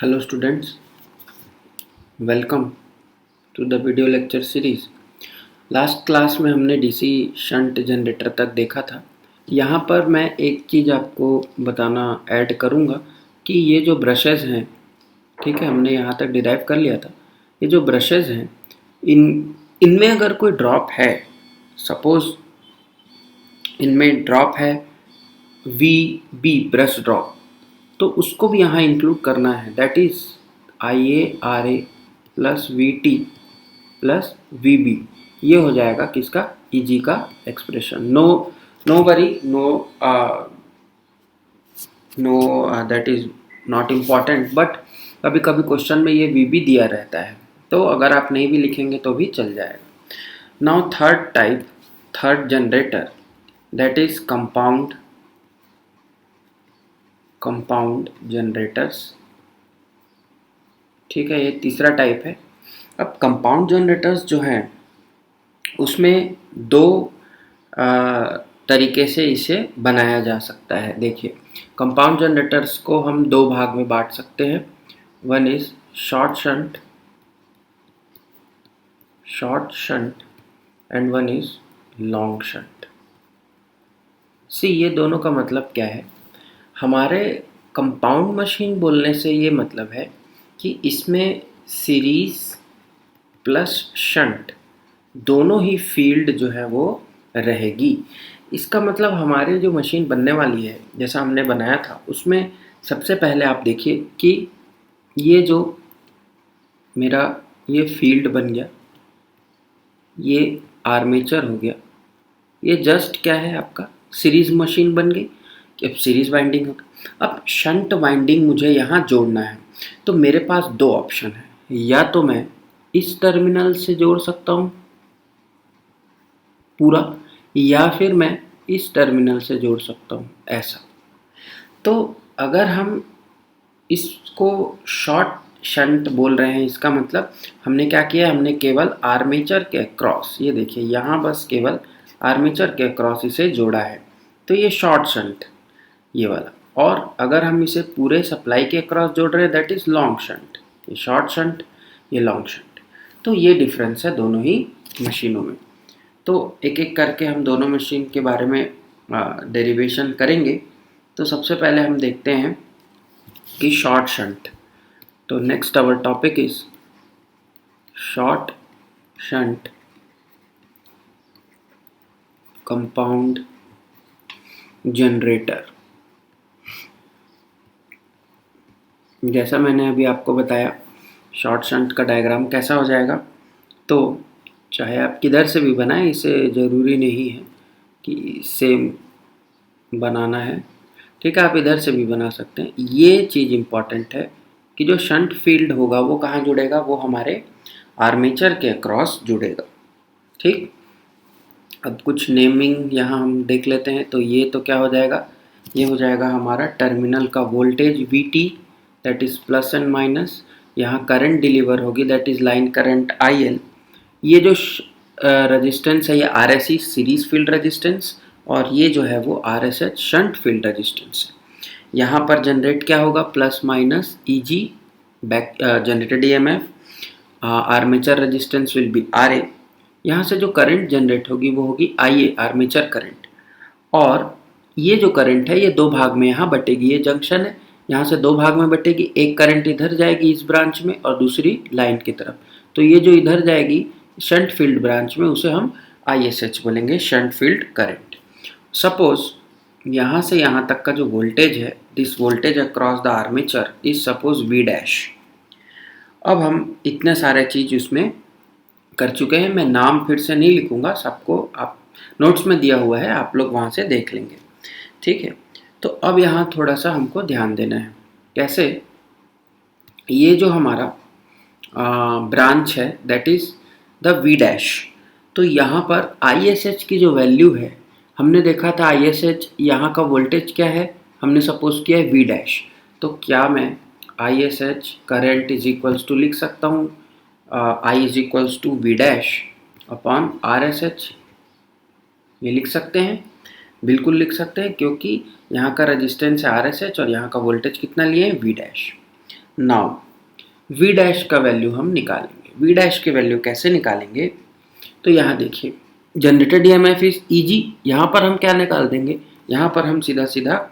Hello students, welcome to the video lecture series। Last class में हमने DC shunt generator तक देखा था। यहाँ पर मैं एक चीज़ आपको बताना ऐड करूँगा कि ये जो ब्रशेज़ हैं, ठीक है, हमने यहाँ तक डिराइव कर लिया था। ये जो ब्रशेज़ हैं, इनमें अगर कोई ड्रॉप है, सपोज़ इनमें ड्रॉप है वी ब्रश ड्रॉप, तो उसको भी यहाँ इंक्लूड करना है। That is IA/RA plus VT plus VB, ये हो जाएगा किसका, EG का expression. No worry, that is not important, but कभी कभी क्वेश्चन में ये VB दिया रहता है, तो अगर आप नहीं भी लिखेंगे तो भी चल जाएगा। Now third generator, that is compound generators, ठीक है, ये तीसरा टाइप है। अब कंपाउंड जनरेटर्स जो हैं उसमें दो तरीके से इसे बनाया जा सकता है। देखिए, कंपाउंड जनरेटर्स को हम दो भाग में बांट सकते हैं। One is short shunt and one is long shunt. ये दोनों का मतलब क्या है? हमारे कंपाउंड मशीन बोलने से ये मतलब है कि इसमें सीरीज प्लस शंट दोनों ही फील्ड जो है वो रहेगी। इसका मतलब हमारी जो मशीन बनने वाली है, जैसा हमने बनाया था, उसमें सबसे पहले आप देखिए कि ये जो मेरा ये फील्ड बन गया, ये आर्मेचर हो गया, ये जस्ट क्या है, आपका सीरीज मशीन बन गई कि अब सीरीज वाइंडिंग होगा। अब शंट वाइंडिंग मुझे यहाँ जोड़ना है, तो मेरे पास दो ऑप्शन है। या तो मैं इस टर्मिनल से जोड़ सकता हूँ पूरा, या फिर मैं इस टर्मिनल से जोड़ सकता हूँ ऐसा। तो अगर हम इसको शॉर्ट शंट बोल रहे हैं, इसका मतलब हमने क्या किया, हमने केवल आर्मेचर के क्रॉस, ये देखिए यहाँ बस केवल आर्मेचर के क्रॉस इसे जोड़ा है, तो ये शॉर्ट शंट ये वाला। और अगर हम इसे पूरे सप्लाई के क्रॉस जोड़ रहे हैं, दैट इज़ लॉन्ग शंट। ये शॉर्ट शंट, ये लॉन्ग शंट। तो ये डिफरेंस है दोनों ही मशीनों में। तो एक एक करके हम दोनों मशीन के बारे में डेरिवेशन करेंगे। तो सबसे पहले हम देखते हैं कि शॉर्ट शंट। तो next our topic is short shunt compound generator. जैसा मैंने अभी आपको बताया, शॉर्ट शंट का डायग्राम कैसा हो जाएगा, तो चाहे आप किधर से भी बनाएं, इसे ज़रूरी नहीं है कि सेम बनाना है, ठीक है, आप इधर से भी बना सकते हैं। ये चीज़ इम्पॉर्टेंट है कि जो शंट फील्ड होगा वो कहाँ जुड़ेगा, वो हमारे आर्मेचर के अक्रॉस जुड़ेगा, ठीक। अब कुछ नेमिंग यहाँ हम देख लेते हैं। तो ये तो क्या हो जाएगा, ये हो जाएगा हमारा टर्मिनल का voltage VT, that is plus and minus. यहाँ करंट डिलीवर होगी, that is line current IL। ये जो रेजिस्टेंस है, ये RSE सीरीज फील्ड रेजिस्टेंस, और ये जो है वो RSH शंट फील्ड रेजिस्टेंस है। यहाँ पर जनरेट क्या होगा, plus minus EG back generated EMF, armature resistance will be RA। यहाँ से जो करंट जनरेट होगी वो होगी IA आर्मेचर करंट। और ये जो करंट है ये दो भाग में यहाँ बटेगी। ये जंक्शन है, यहाँ से दो भाग में बटेगी। एक करंट इधर जाएगी इस ब्रांच में और दूसरी लाइन की तरफ। तो ये जो इधर जाएगी शंट फील्ड ब्रांच में, उसे हम ISH बोलेंगे, शंट फील्ड करंट। सपोज यहाँ से यहाँ तक का जो वोल्टेज है, this voltage across the armature is suppose V'। अब हम इतने सारे चीज उसमें कर चुके हैं। मैं नाम फिर से नहीं लिखूंगा, सबको आप नोट्स में दिया हुआ है, आप लोग वहाँ से देख लेंगे, ठीक है। तो अब यहाँ थोड़ा सा हमको ध्यान देना है। कैसे? ये जो हमारा ब्रांच है, दैट इज़ द V'। तो यहाँ पर ISH की जो वैल्यू है, हमने देखा था ISH यहाँ का वोल्टेज क्या है, हमने सपोज किया है V'। तो क्या मैं ISH current is equals to लिख सकता हूँ I is equals to V' upon RSH? ये लिख सकते हैं, बिल्कुल लिख सकते हैं, क्योंकि यहाँ का रेजिस्टेंस है RSH और यहाँ का वोल्टेज कितना लिए हैं, V'। नाउ वी डैश का वैल्यू हम निकालेंगे। वी डैश की वैल्यू कैसे निकालेंगे, तो यहाँ देखिए जनरेटेड ईएमएफ इज ईजी, यहाँ पर हम क्या निकाल देंगे, यहाँ पर हम सीधा सीधा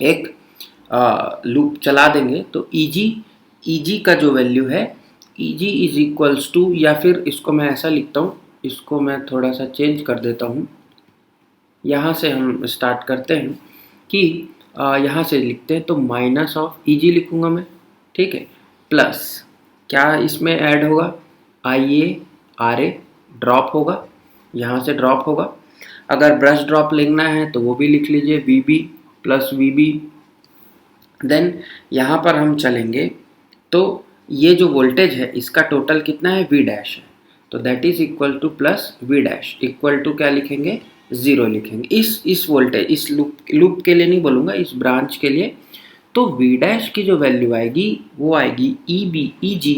एक लूप चला देंगे। तो ईजी का जो वैल्यू है, ईजी इज इक्वल्स टू, या फिर इसको मैं ऐसा लिखता हूँ, इसको मैं थोड़ा सा चेंज कर देता हूँ। यहाँ से हम स्टार्ट करते हैं कि यहाँ से लिखते हैं, तो माइनस ऑफ ईजी लिखूँगा मैं, ठीक है, प्लस क्या इसमें ऐड होगा, IA RA ड्रॉप होगा, यहाँ से ड्रॉप होगा। अगर ब्रश ड्रॉप लिखना है तो वो भी लिख लीजिए, VB प्लस VB। देन यहाँ पर हम चलेंगे, तो ये जो वोल्टेज है इसका टोटल कितना है, V डैश है, तो that is equal to plus V dash equal to क्या लिखेंगे, 0 लिखेंगे। इस वोल्टेज, इस लूप के लिए नहीं बोलूँगा, इस ब्रांच के लिए। तो V डैश की जो वैल्यू आएगी वो आएगी EG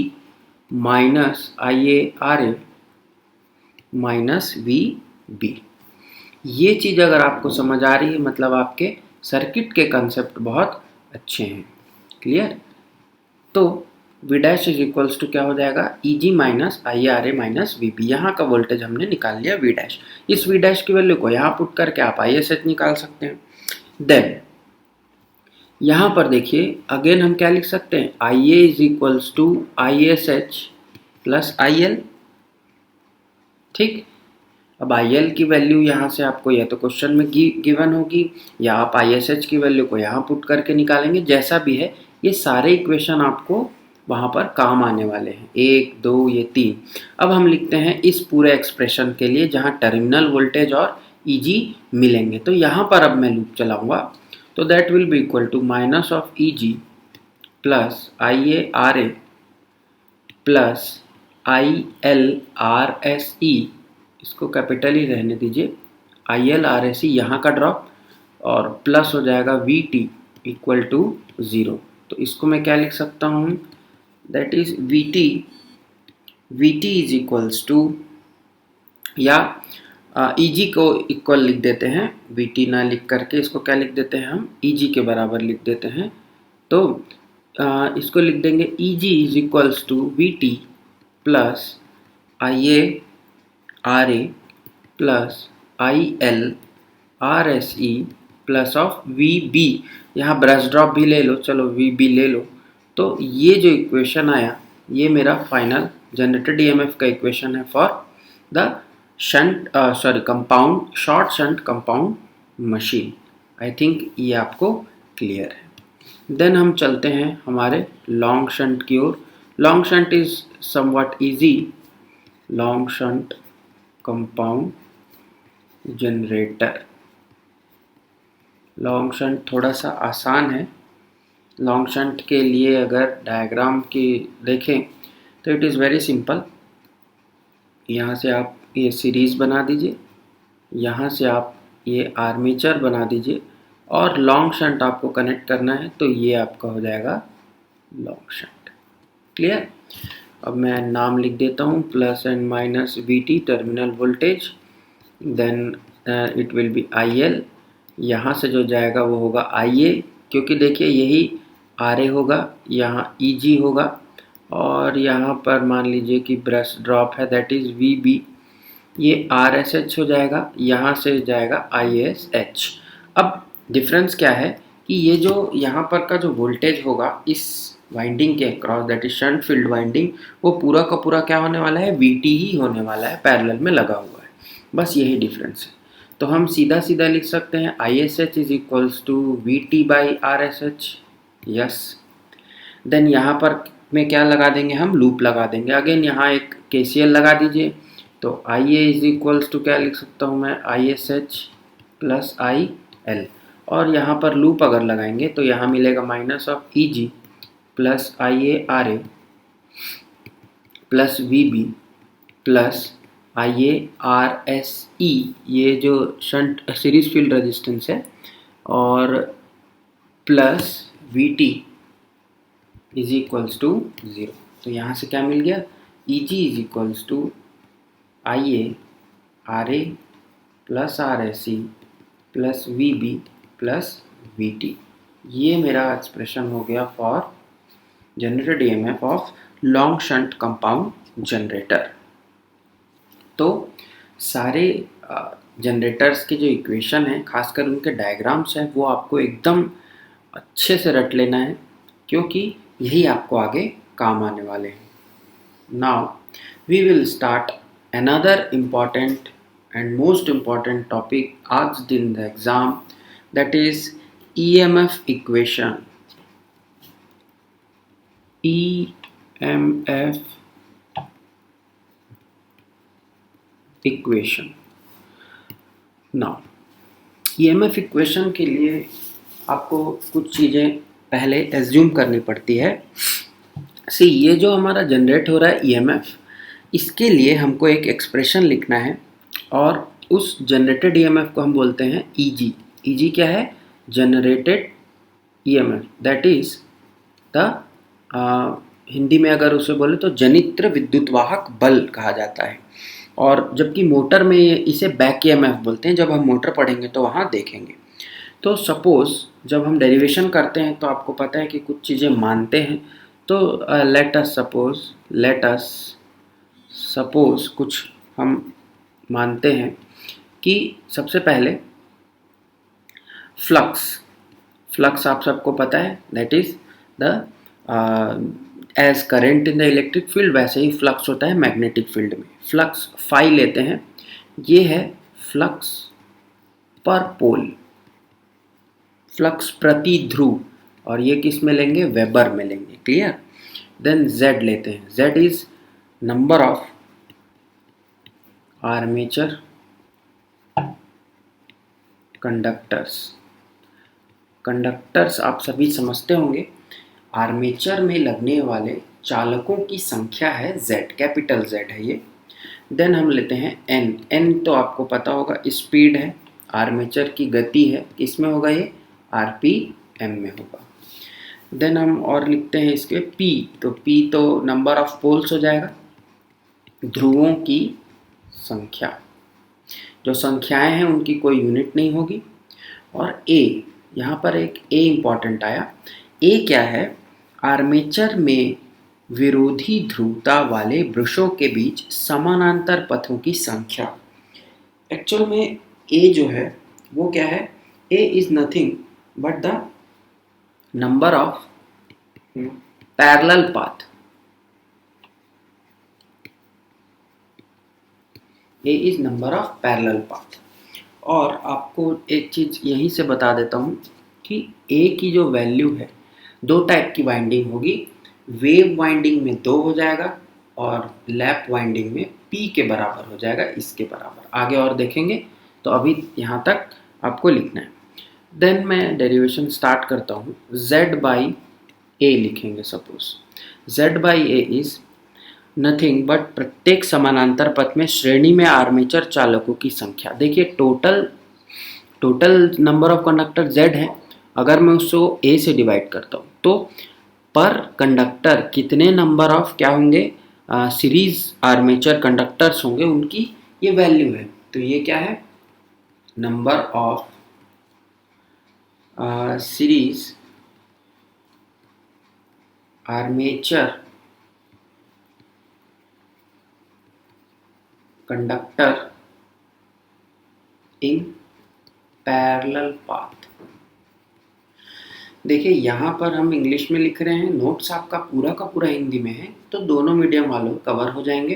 minus IA RA minus VB। ये चीज़ अगर आपको समझ आ रही है, मतलब आपके सर्किट के कंसेप्ट बहुत अच्छे हैं, क्लियर। तो V dash is equals to क्या हो जाएगा, EG minus IA RA minus VB। यहाँ का वोल्टेज हमने निकाल लिया V डैश। इस V डैश की वैल्यू को यहाँ पुट करके आप ISH निकाल सकते हैं। देन यहाँ पर देखिए अगेन हम क्या लिख सकते हैं, IA is equals to ISH plus IL, ठीक। अब IL की वैल्यू यहाँ से आपको या तो क्वेश्चन में गिवन होगी, या आप ISH की वैल्यू को यहाँ पुट करके निकालेंगे, जैसा भी है। ये सारे इक्वेशन आपको वहाँ पर काम आने वाले हैं, 1 2 ये 3। अब हम लिखते हैं इस पूरे एक्सप्रेशन के लिए जहाँ टर्मिनल वोल्टेज और EG मिलेंगे। तो यहाँ पर अब मैं लूप चलाऊँगा, तो that will be equal to minus of EG plus IA RA plus ILRSE, इसको कैपिटल ही रहने दीजिए, ILRSE यहाँ का ड्रॉप, और प्लस हो जाएगा VT इक्वल टू 0। तो इसको मैं क्या लिख सकता हूँ, that is VT is equals to, या EG को इक्वल लिख देते हैं, VT ना लिख करके इसको क्या लिख देते हैं हम, EG के बराबर लिख देते हैं। तो इसको लिख देंगे EG is equals to VT plus IA RA plus ILRSE plus of VB। यहाँ ब्रश ड्रॉप भी ले लो, चलो VB ले लो। तो ये जो इक्वेशन आया, ये मेरा फाइनल जनरेटेड EMF का इक्वेशन है for the compound, short shunt compound machine. I think ये आपको क्लियर है। देन हम चलते हैं हमारे लॉन्ग शंट की ओर। Long shunt is somewhat easy. Long shunt compound generator, long shunt थोड़ा सा आसान है। लॉन्ग शंट के लिए अगर डायग्राम की देखें तो इट इज़ वेरी सिंपल। यहाँ से आप ये सीरीज़ बना दीजिए, यहाँ से आप ये आर्मेचर बना दीजिए, और लॉन्ग शंट आपको कनेक्ट करना है, तो ये आपका हो जाएगा लॉन्ग शंट, क्लियर। अब मैं नाम लिख देता हूँ, plus and minus VT terminal voltage, then it will be IL, यहाँ से जो जाएगा वो होगा IA, क्योंकि देखिए यही RA होगा, यहाँ EG होगा, और यहाँ पर मान लीजिए कि ब्रश ड्रॉप है, दैट इज़ VB, ये RSH हो जाएगा, यहाँ से जाएगा ISH। अब डिफरेंस क्या है कि ये जो यहाँ पर का जो वोल्टेज होगा इस वाइंडिंग के across, that is shunt field winding, वो पूरा का पूरा क्या होने वाला है, VT ही होने वाला है, पैरेलल में लगा हुआ है, बस यही डिफरेंस है। तो हम सीधा सीधा लिख सकते हैं ISH is equals to VT by RSH, yes. Then यहाँ पर में क्या लगा देंगे, हम लूप लगा देंगे। अगेन यहाँ एक KCL लगा दीजिए, तो IA इज इक्वल्स टू क्या लिख सकता हूँ मैं, ISH प्लस IL, और यहाँ पर लूप अगर लगाएंगे तो यहाँ मिलेगा minus of EG plus IA RA plus VB plus IARSE, ये जो शंट सीरीज फील्ड रेजिस्टेंस है, और plus VT is equals to 0। तो यहाँ से क्या मिल गया, EG is equals to IARA plus RSE plus VB plus VT। ये मेरा एक्सप्रेशन हो गया for generated EMF of long shunt compound generator. तो सारे जनरेटर्स के जो इक्वेशन है, खासकर उनके डायग्राम्स हैं, वो आपको एकदम अच्छे से रट लेना है, क्योंकि यही आपको आगे काम आने वाले हैं। Now we will start another important and most important topic आज दिन the exam, that is EMF equation. EMF equation. Now EMF equation के लिए आपको कुछ चीज़ें पहले एज्यूम करनी पड़ती है। ये जो हमारा जनरेट हो रहा है ईएमएफ, इसके लिए हमको एक एक्सप्रेशन लिखना है, और उस जनरेटेड ईएमएफ को हम बोलते हैं ईजी। ईजी क्या है? Generated EMF, that is the Hindi में अगर उसे बोले तो जनित्र विद्युत वाहक बल कहा जाता है। और जबकि मोटर में इसे बैक ईएमएफ बोलते हैं, जब हम मोटर पढ़ेंगे तो वहाँ देखेंगे। तो सपोज़ जब हम डेरिवेशन करते हैं तो आपको पता है कि कुछ चीज़ें मानते हैं। तो लेट अस सपोज़ कुछ हम मानते हैं कि सबसे पहले फ्लक्स आप सबको पता है, that is the as current in the electric field, वैसे ही फ्लक्स होता है मैग्नेटिक फील्ड में। फ्लक्स फाई लेते हैं, ये है फ्लक्स पर पोल, फ्लक्स प्रति ध्रुव, और ये किस में लेंगे? वेबर में लेंगे। क्लियर? देन Z लेते हैं, Z is number of armature conductors आप सभी समझते होंगे, आर्मेचर में लगने वाले चालकों की संख्या है Z, कैपिटल Z है ये। देन हम लेते हैं N तो आपको पता होगा स्पीड है, आर्मेचर की गति है, किसमें होगा ये? RPM में होगा। देन हम और लिखते हैं इसके P, तो P तो नंबर ऑफ पोल्स हो जाएगा, ध्रुवों की संख्या। जो संख्याएं हैं उनकी कोई यूनिट नहीं होगी। और A, यहाँ पर एक A इम्पॉर्टेंट आया। A क्या है? आर्मेचर में विरोधी ध्रुवता वाले ब्रशों के बीच समानांतर पथों की संख्या। एक्चुअल में A जो है वो क्या है? A is nothing but the number of parallel path. A is number of parallel path. और आपको एक चीज़ यहीं से बता देता हूँ कि A की जो वैल्यू है, दो टाइप की वाइंडिंग होगी। वेव वाइंडिंग में 2 हो जाएगा, और लैप वाइंडिंग में P के बराबर हो जाएगा, इसके बराबर। आगे और देखेंगे, तो अभी यहाँ तक आपको लिखना है। देन मैं डेरिवेशन स्टार्ट करता हूँ। Z बाई A लिखेंगे। Suppose Z by A is nothing but प्रत्येक समानांतर पथ में श्रेणी में आर्मेचर चालकों की संख्या। देखिए total number of conductor Z है, अगर मैं उसको A से डिवाइड करता हूँ तो पर कंडक्टर कितने नंबर ऑफ क्या होंगे? सीरीज आर्मेचर कंडक्टर्स होंगे, उनकी ये वैल्यू है। तो ये क्या है? Number of series armature conductor in parallel path. देखिए यहाँ पर हम इंग्लिश में लिख रहे हैं, नोट्स आपका पूरा का पूरा हिंदी में है, तो दोनों मीडियम वालों कवर हो जाएंगे,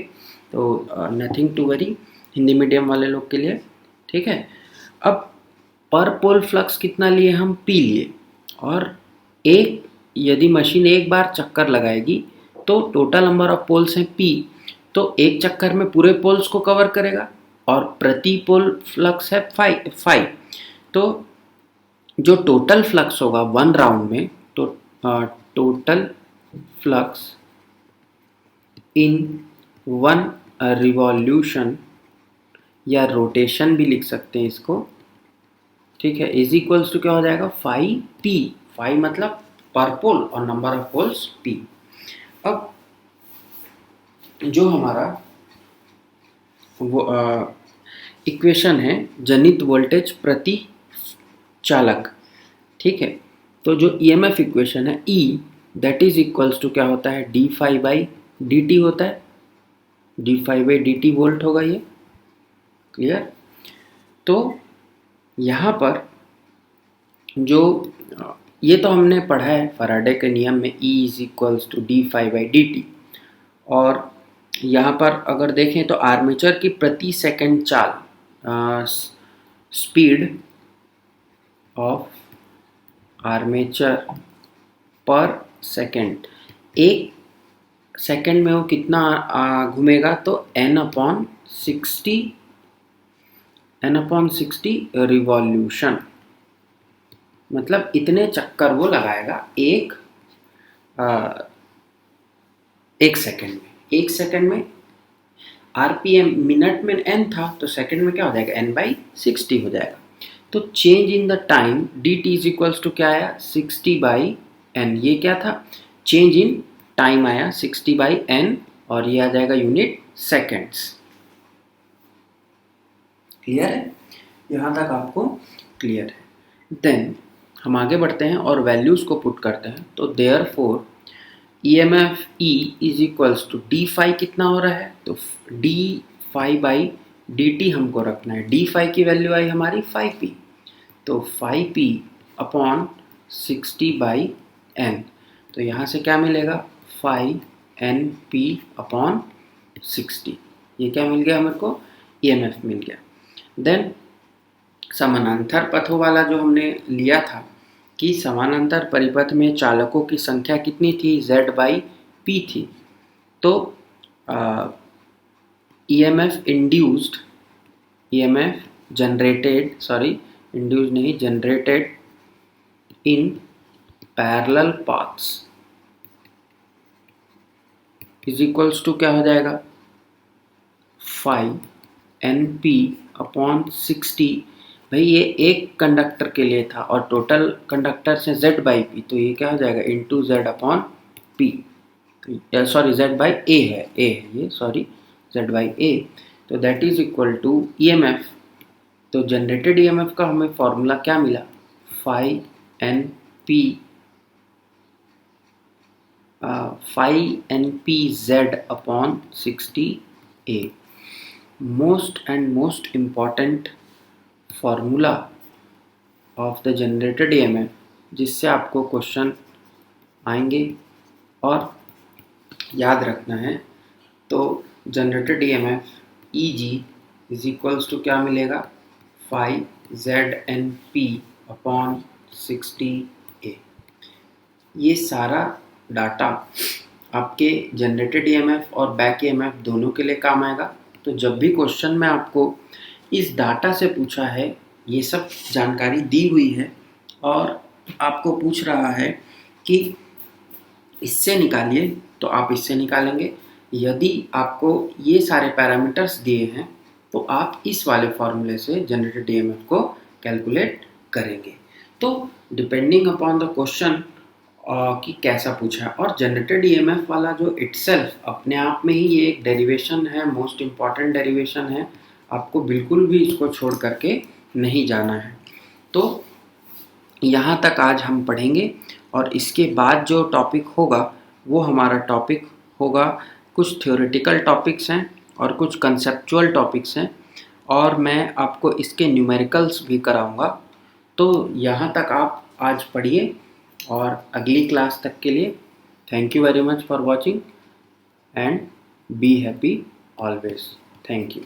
तो nothing to worry Hindi medium वाले लोग के लिए। ठीक है, अब पर पोल फ्लक्स कितना लिए हम? P लिए, और एक यदि मशीन एक बार चक्कर लगाएगी तो टोटल नंबर ऑफ पोल्स हैं P, तो एक चक्कर में पूरे पोल्स को कवर करेगा, और प्रति पोल फ्लक्स है 5। तो जो टोटल फ्लक्स होगा 1 राउंड में, तो टोटल फ्लक्स इन 1 रिवॉल्यूशन, या रोटेशन भी लिख सकते हैं इसको, ठीक है, इज इक्वल्स टू क्या हो जाएगा? 5P। 5 मतलब पर पोल और नंबर ऑफ पोल्स P। अब जो हमारा वो इक्वेशन है जनित वोल्टेज प्रति चालक, ठीक है, तो जो ईएमएफ इक्वेशन है E that is equals to क्या होता है, D phi by D T होता है, D phi by D T volt होगा ये। क्लियर? तो यहाँ पर जो ये तो हमने पढ़ा है फैराडे के नियम में, E is equals to D phi by D T. और यहाँ पर अगर देखें तो आर्मेचर की प्रति सेकंड चाल, स्पीड ऑफ आर्मेचर पर सेकंड, एक सेकंड में वो कितना घूमेगा, तो n/60 रिवॉल्यूशन, मतलब इतने चक्कर वो लगाएगा एक सेकंड में। एक सेकंड में आरपीएम मिनट में n था, तो सेकंड में क्या हो जाएगा, n/60 हो जाएगा। तो change in the time D T is equals to क्या आया, 60/n। ये क्या था, चेंज इन टाइम आया 60/n, और ये आ जाएगा यूनिट सेकेंड्स। क्लियर है? यहाँ तक आपको क्लियर है? देन हम आगे बढ़ते हैं और वैल्यूज़ को पुट करते हैं। तो therefore EMF E is equals to D phi कितना हो रहा है, तो D phi by D T हमको रखना है। डी फाई की वैल्यू आई हमारी 5p, तो 5p अपॉन 60/n। तो यहाँ से क्या मिलेगा, 5np अपॉन 60। ये क्या मिल गया हमारे को, EMF मिल गया। देन समानांतर पथों वाला जो हमने लिया था कि समानांतर परिपथ में चालकों की संख्या कितनी थी, Z/P थी। तो EMF induced, EMF generated, sorry induced नहीं, generated in parallel paths is equals to क्या हो जाएगा, 5np अपॉन 60। भाई ये एक कंडक्टर के लिए था और टोटल कंडक्टर से Z/P, तो ये क्या हो जाएगा, into Z upon P, sorry Z/A है, A है ये, सॉरी Z/A। तो that is equal to EMF, तो जनरेटेड EMF का हमें फॉर्मूला क्या मिला, 5npZ upon 60A। Most and most important formula of the generated EMF, जिससे आपको क्वेश्चन आएंगे और याद रखना है। तो generated EMF EG is equals to क्या मिलेगा, 5ZnP अपॉन 60A। ये सारा डाटा आपके जनरेटेड EMF और बैक EMF दोनों के लिए काम आएगा। तो जब भी क्वेश्चन में आपको इस डाटा से पूछा है, ये सब जानकारी दी हुई है और आपको पूछ रहा है कि इससे निकालिए, तो आप इससे निकालेंगे। यदि आपको ये सारे पैरामीटर्स दिए हैं तो आप इस वाले फॉर्मूले से जनरेटेड EMF को कैलकुलेट करेंगे। तो डिपेंडिंग अपॉन द क्वेश्चन कि कैसा पूछा है, और जनरेटेड EMF वाला जो इटसेल्फ अपने आप में ही ये एक डेरिवेशन है, मोस्ट इम्पॉर्टेंट डेरिवेशन है, आपको बिल्कुल भी इसको छोड़ करके नहीं जाना है। तो यहाँ तक आज हम पढ़ेंगे और इसके बाद जो टॉपिक होगा वो हमारा टॉपिक होगा, कुछ थ्योरेटिकल टॉपिक्स हैं और कुछ कंसेप्चुअल टॉपिक्स हैं, और मैं आपको इसके न्यूमेरिकल्स भी कराऊंगा। तो यहाँ तक आप आज पढ़िए और अगली क्लास तक के लिए thank you very much for watching and be happy always. Thank you.